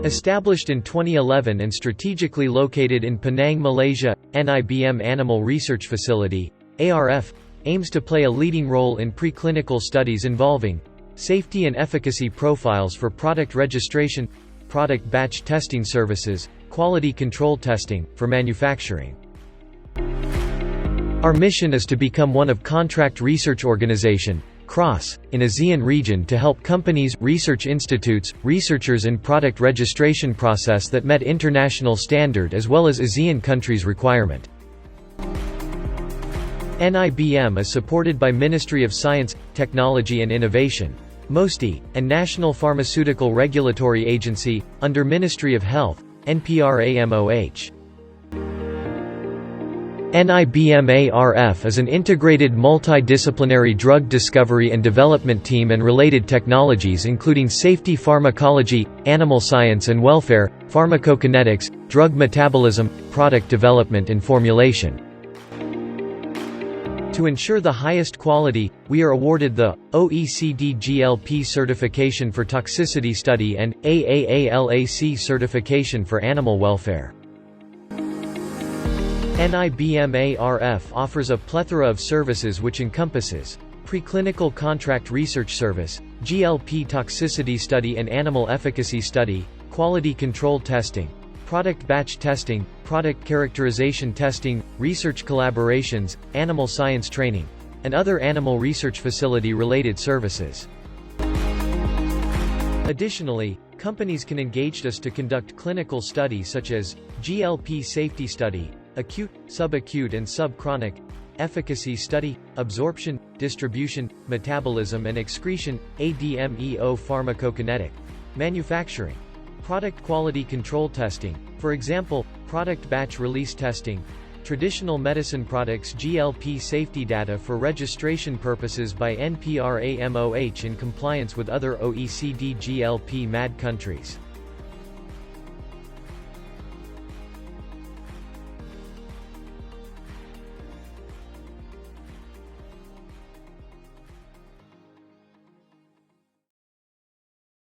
Established in 2011 and strategically located in Penang, Malaysia, NIBM Animal Research Facility, ARF, aims to play a leading role in preclinical studies involving safety and efficacy profiles for product registration, product batch testing services, quality control testing, for manufacturing. Our mission is to become one of contract research organization, CROSS, in ASEAN region to help companies, research institutes, researchers in product registration process that met international standard as well as ASEAN countries' requirement. NIBM is supported by Ministry of Science, Technology and Innovation, MOSTI, and National Pharmaceutical Regulatory Agency, under Ministry of Health, NPRAMOH. NIBM-ARF is an integrated multidisciplinary drug discovery and development team and related technologies including safety pharmacology, animal science and welfare, pharmacokinetics, drug metabolism, product development and formulation. To ensure the highest quality, we are awarded the OECD GLP certification for toxicity study and AAALAC certification for animal welfare. NIBM-ARF offers a plethora of services which encompasses preclinical contract research service, GLP toxicity study and animal efficacy study, quality control testing, product batch testing, product characterization testing, research collaborations, animal science training, and other animal research facility-related services. Additionally, companies can engage us to conduct clinical studies such as GLP safety study, acute, subacute and subchronic, efficacy study, absorption, distribution, metabolism and excretion, ADMEO pharmacokinetic, manufacturing, product quality control testing, for example, product batch release testing, traditional medicine products GLP safety data for registration purposes by NPRAMOH in compliance with other OECD GLP MAD countries.